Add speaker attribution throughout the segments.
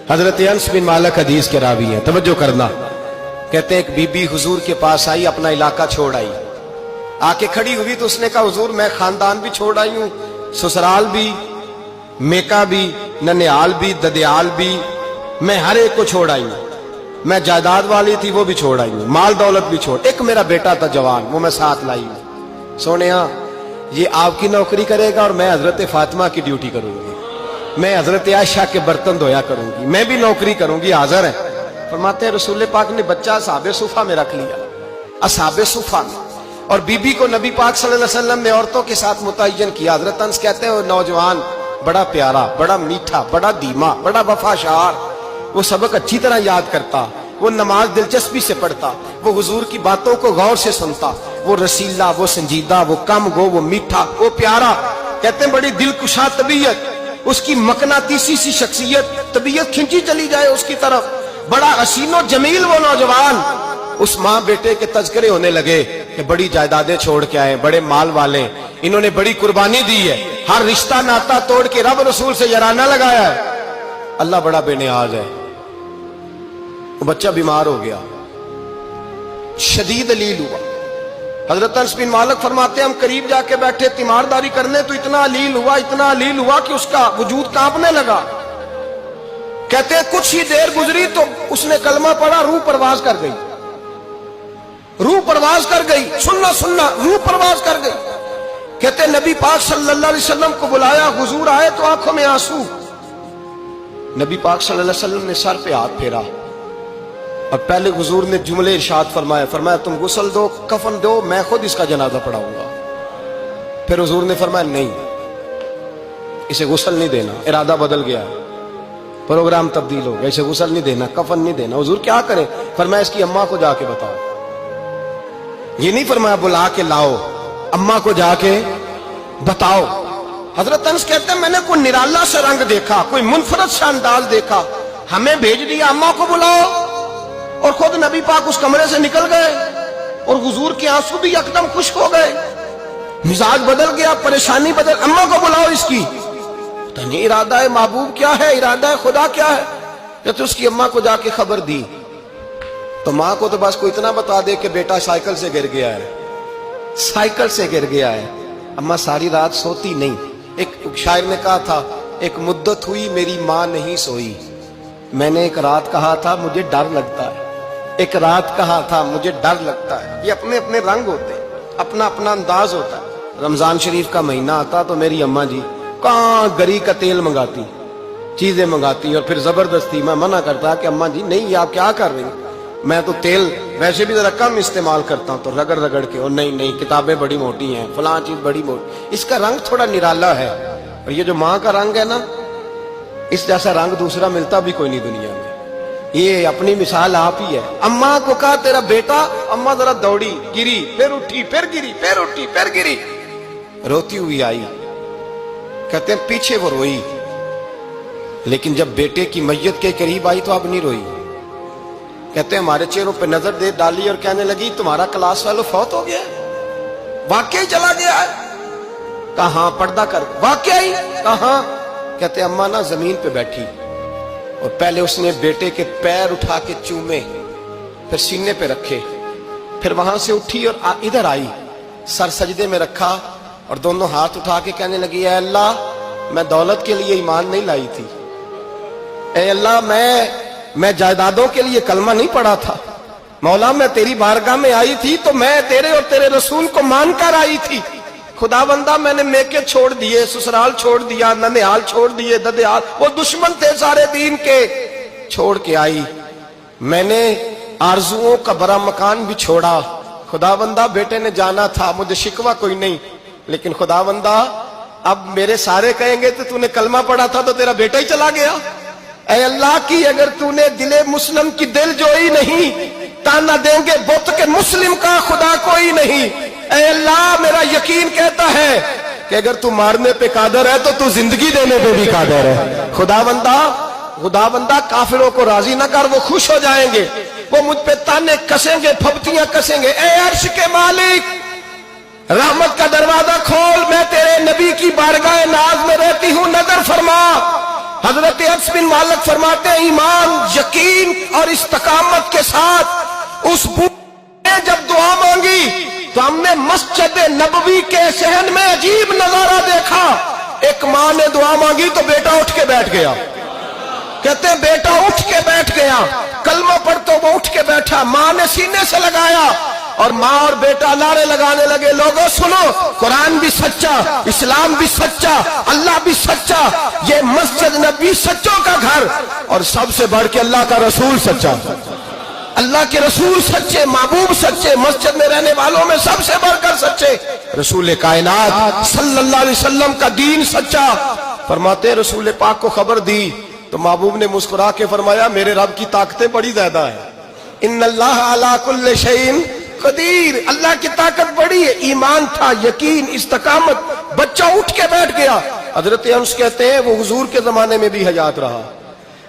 Speaker 1: حضرت انس بن مالک حدیث کے راوی ہیں، توجہ کرنا. کہتے ہیں ایک بی بی حضور کے پاس آئی، اپنا علاقہ چھوڑ آئی، آ کے کھڑی ہوئی تو اس نے کہا حضور میں خاندان بھی چھوڑ آئی ہوں، سسرال بھی، میکا بھی، ننیال بھی، ددیال بھی، میں ہر ایک کو چھوڑ آئی ہوں. میں جائیداد والی تھی وہ بھی چھوڑ آئی ہوں، مال دولت بھی چھوڑ، ایک میرا بیٹا تھا جوان وہ میں ساتھ لائی ہوں. سونیا یہ آپ کی نوکری کرے گا اور میں حضرت فاطمہ کی ڈیوٹی کروں گی، میں حضرت عائشہ کے برتن دھویا کروں گی، میں بھی نوکری کروں گی. حاضر ہے. فرماتے ہیں رسول پاک نے بچہ اصحاب صفہ میں رکھ لیا، اصحاب صفہ میں، اور بی بی کو نبی پاک صلی اللہ علیہ وسلم نے عورتوں کے ساتھ متعین کیا. حضرت انس کہتے ہیں وہ نوجوان بڑا پیارا، بڑا میٹھا، بڑا دھیما، بڑا وفاشار، وہ سبق اچھی طرح یاد کرتا، وہ نماز دلچسپی سے پڑھتا، وہ حضور کی باتوں کو غور سے سنتا، وہ رسیلا، وہ سنجیدہ، وہ کم گو، وہ میٹھا، وہ پیارا. کہتے ہیں بڑی دلکشا طبیعت، اس کی مقناطیسی سی شخصیت، طبیعت کھنچی چلی جائے اس کی طرف، بڑا حسین و جمیل وہ نوجوان. اس ماں بیٹے کے تذکرے ہونے لگے کہ بڑی جائیدادیں چھوڑ کے آئے، بڑے مال والے، انہوں نے بڑی قربانی دی ہے، ہر رشتہ ناتا توڑ کے رب رسول سے یارانہ لگایا ہے، اللہ بڑا بے نیاز ہے. وہ بچہ بیمار ہو گیا، شدید علیل ہوا. حضرت انس بن مالک فرماتے ہیں ہم قریب جا کے بیٹھے تیمارداری کرنے تو اتنا علیل ہوا کہ اس کا وجود کانپنے لگا. کہتے ہیں کچھ ہی دیر گزری تو اس نے کلمہ پڑھا، روح پرواز کر گئی، روح پرواز کر گئی، سننا روح پرواز کر گئی. کہتے ہیں نبی پاک صلی اللہ علیہ وسلم کو بلایا، حضور آئے تو آنکھوں میں آنسو. نبی پاک صلی اللہ علیہ وسلم نے سر پہ ہاتھ پھیرا اور پہلے حضور نے جملے ارشاد فرمایا تم غسل دو، کفن دو، میں خود اس کا جنازہ پڑھاؤں گا. پھر حضور نے فرمایا نہیں، اسے غسل نہیں دینا، ارادہ بدل گیا، پروگرام تبدیل ہو گیا، اسے غسل نہیں دینا، کفن نہیں دینا. حضور کیا کریں؟ فرمایا اس کی اماں کو جا کے بتاؤ. یہ نہیں فرمایا بلا کے لاؤ، اماں کو جا کے بتاؤ. حضرت انس کہتے ہیں میں نے کوئی نرالا سے رنگ دیکھا، کوئی منفرد سا انداز دیکھا، ہمیں بھیج دیا اماں کو بلاؤ، اور خود نبی پاک اس کمرے سے نکل گئے اور حضور کے آنسو بھی یکدم خشک ہو گئے، مزاج بدل گیا، پریشانی بدل. اماں کو بلاؤ اس کی، پتہ نہیں ارادہ ہے محبوب کیا ہے، ارادہ ہے خدا کیا ہے. جب اس کی اماں کو جا کے خبر دی تو ماں کو تو بس کوئی اتنا بتا دے کہ بیٹا سائیکل سے گر گیا ہے، سائیکل سے گر گیا ہے. اماں ساری رات سوتی نہیں. ایک شاعر نے کہا تھا ایک مدت ہوئی میری ماں نہیں سوئی، میں نے ایک رات کہا تھا مجھے ڈر لگتا ہے، ایک رات کہا تھا مجھے ڈر لگتا ہے. یہ اپنے اپنے رنگ ہوتے ہیں، اپنا اپنا انداز ہوتا ہے. رمضان شریف کا مہینہ آتا تو میری اماں جی کہاں گری کا تیل منگاتی، چیزیں منگاتی، اور پھر زبردستی میں منع کرتا کہ اماں جی نہیں یہ آپ کیا کر رہی ہیں، میں تو تیل ویسے بھی ذرا کم استعمال کرتا ہوں، تو رگڑ رگڑ کے، اور نہیں کتابیں بڑی موٹی ہیں، فلاں چیز بڑی موٹی، اس کا رنگ تھوڑا نرالا ہے. اور یہ جو ماں کا رنگ ہے نا، اس جیسا رنگ دوسرا ملتا بھی کوئی نہیں دنیا میں. یہ اپنی مثال آپ ہی ہے. اماں کو کہا تیرا بیٹا، اماں ذرا دوڑی، گری، پھر اٹھی، پھر گری، پھر اٹھی، پھر گری، روتی ہوئی آئی. کہتے ہیں پیچھے وہ روئی، لیکن جب بیٹے کی میت کے قریب آئی تو اب نہیں روئی. کہتے ہیں ہمارے چہروں پہ نظر دے ڈالی اور کہنے لگی تمہارا کلاس فیلو فوت ہو گیا، واقعی چلا گیا ہے. کہاں؟ پردہ کر واقعی کہاں؟ کہتے ہیں اماں نا زمین پہ بیٹھی اور پہلے اس نے بیٹے کے پیر اٹھا کے چومے، پھر سینے پہ رکھے، پھر وہاں سے اٹھی اور ادھر آئی، سر سجدے میں رکھا اور دونوں ہاتھ اٹھا کے کہنے لگی اے اللہ میں دولت کے لیے ایمان نہیں لائی تھی، اے اللہ میں جائیدادوں کے لیے کلمہ نہیں پڑھا تھا، مولا میں تیری بارگاہ میں آئی تھی تو میں تیرے اور تیرے رسول کو مان کر آئی تھی. خدا بندہ میں نے میکے چھوڑ دیے، سسرال چھوڑ دیا، ننیال چھوڑ دیے، ددیال، وہ دشمن تھے سارے دین کے، چھوڑ کے آئی. میں نے آرزوؤں کا بڑا مکان بھی چھوڑا. خدا بندہ بیٹے نے جانا تھا، مجھے شکوہ کوئی نہیں، لیکن خدا بندہ اب میرے سارے کہیں گے تو نے کلمہ پڑھا تھا تو تیرا بیٹا ہی چلا گیا. اے اللہ کی اگر تو نے دل مسلم کی دل جوئی نہیں، تانا دیں گے بت کے مسلم کا خدا کوئی نہیں. اے اللہ میرا یقین کہتا ہے کہ اگر تو مارنے پہ قادر ہے تو زندگی دینے پہ بھی قادر ہے. خدا بندہ کافروں کو راضی نہ کر، وہ خوش ہو جائیں گے، وہ مجھ پہ تانے کسیں گے، پھپتیاں کسیں گے. اے عرش کے مالک رحمت کا دروازہ کھول، میں تیرے نبی کی بارگاہ ناز میں رہتی ہوں، نظر فرما. حضرت انس بن مالک فرماتے ہیں ایمان، یقین اور استقامت کے ساتھ اس بوڑھے نے جب دعا مانگی تو ہم نے مسجد نبوی کے صحن میں عجیب نظارہ دیکھا. ایک ماں نے دعا مانگی تو بیٹا اٹھ کے بیٹھ گیا. کہتے ہیں بیٹا اٹھ کے بیٹھ گیا، کلمہ پڑھ تو وہ اٹھ کے بیٹھا. ماں نے سینے سے لگایا اور ماں اور بیٹا نعرے لگانے لگے، لوگوں سنو، قرآن بھی سچا، اسلام بھی سچا، اللہ بھی سچا، یہ مسجد نبی سچوں کا گھر، اور سب سے بڑھ کے اللہ کا رسول سچا. اللہ کے رسول سچے، محبوب سچے، مسجد میں رہنے والوں میں سب سے بڑھ کر سچے، رسول کائنات صلی اللہ علیہ وسلم کا دین سچا. فرماتے ہیں رسول پاک کو خبر دی تو محبوب نے مسکرا کے فرمایا میرے رب کی طاقتیں بڑی زیادہ ہیں. ان اللہ علی کل شیء قدیر، اللہ کی طاقت بڑی ہے. ایمان تھا، یقین، استقامت. بچہ اٹھ کے بیٹھ گیا. حضرت انس کہتے ہیں وہ حضور کے زمانے میں بھی حیات رہا،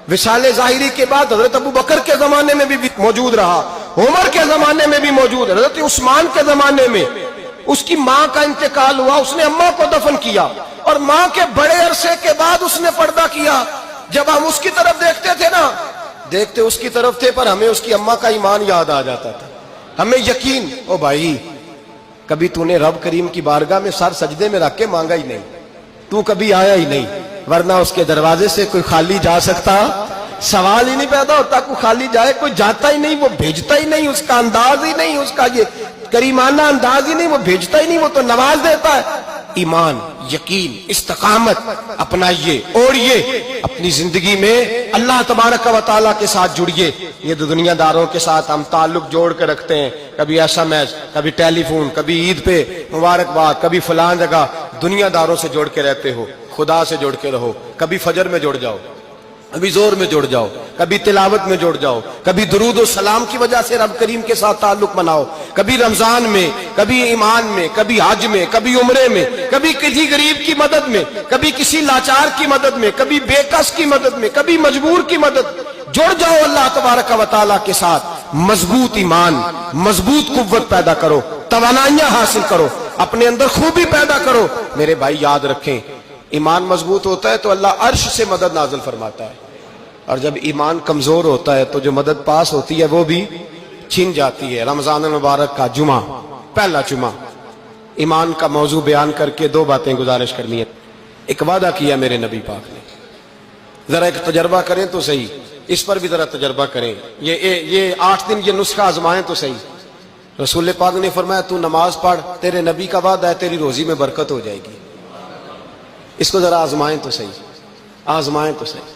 Speaker 1: وصال ظاہری کے بعد حضرت ابو بکر کے زمانے میں بھی موجود رہا، عمر کے زمانے میں بھی موجود، حضرت عثمان کے زمانے میں. اس کی ماں کا انتقال ہوا، اس نے اماں کو دفن کیا، اور ماں کے بڑے عرصے کے بعد اس نے پردہ کیا. جب ہم اس کی طرف دیکھتے تھے نا، دیکھتے اس کی طرف تھے پر ہمیں اس کی اماں کا ایمان یاد آ جاتا تھا، ہمیں یقین. او بھائی، کبھی تو نے رب کریم کی بارگاہ میں سر سجدے میں رکھ کے مانگا ہی نہیں، تو کبھی آیا ہی نہیں، ورنہ اس کے دروازے سے کوئی خالی جا سکتا؟ سوال ہی نہیں پیدا ہوتا کوئی خالی جائے. کوئی جاتا ہی نہیں، وہ بھیجتا ہی نہیں، اس کا انداز ہی نہیں، اس کا یہ کریمانہ انداز ہی نہیں، وہ بھیجتا ہی نہیں، وہ تو نواز دیتا ہے. ایمان، یقین، استقامت اپنائیے، اوڑھیے اپنی زندگی میں، اللہ تبارک و تعالیٰ کے ساتھ جڑیے. یہ دنیا داروں کے ساتھ ہم تعلق جوڑ کے رکھتے ہیں، کبھی SMS، کبھی ٹیلی فون، کبھی عید پہ مبارکباد، کبھی فلاں جگہ. دنیا داروں سے جوڑ کے رہتے ہو، خدا سے جوڑ کے رہو. کبھی فجر میں جڑ جاؤ، کبھی زور میں جڑ جاؤ، کبھی تلاوت میں جڑ جاؤ، کبھی درود و سلام کی وجہ سے رب کریم کے ساتھ تعلق بناؤ، کبھی رمضان میں، کبھی ایمان میں، کبھی حج میں، کبھی عمرے میں، کبھی کسی غریب کی مدد میں، کبھی کسی لاچار کی مدد میں، کبھی بے کس کی مدد میں، کبھی مجبور کی مدد. جڑ جاؤ اللہ تبارک و تعالیٰ کے ساتھ. مضبوط ایمان، مضبوط قوت پیدا کرو، توانائیاں حاصل کرو، اپنے اندر خوبی پیدا کرو. میرے بھائی یاد رکھیں، ایمان مضبوط ہوتا ہے تو اللہ عرش سے مدد نازل فرماتا ہے، اور جب ایمان کمزور ہوتا ہے تو جو مدد پاس ہوتی ہے وہ بھی چھن جاتی ہے. رمضان المبارک کا جمعہ، پہلا جمعہ، ایمان کا موضوع بیان کر کے دو باتیں گزارش کرنی ہے. ایک وعدہ کیا میرے نبی پاک نے، ذرا ایک تجربہ کریں تو صحیح، اس پر بھی ذرا تجربہ کریں. یہ 8 دن یہ نسخہ آزمائیں تو صحیح. رسول پاک نے فرمایا تو نماز پڑھ، تیرے نبی کا وعدہ ہے تیری روزی میں برکت ہو جائے گی. اس کو ذرا آزمائیں تو صحیح، آزمائیں تو صحیح.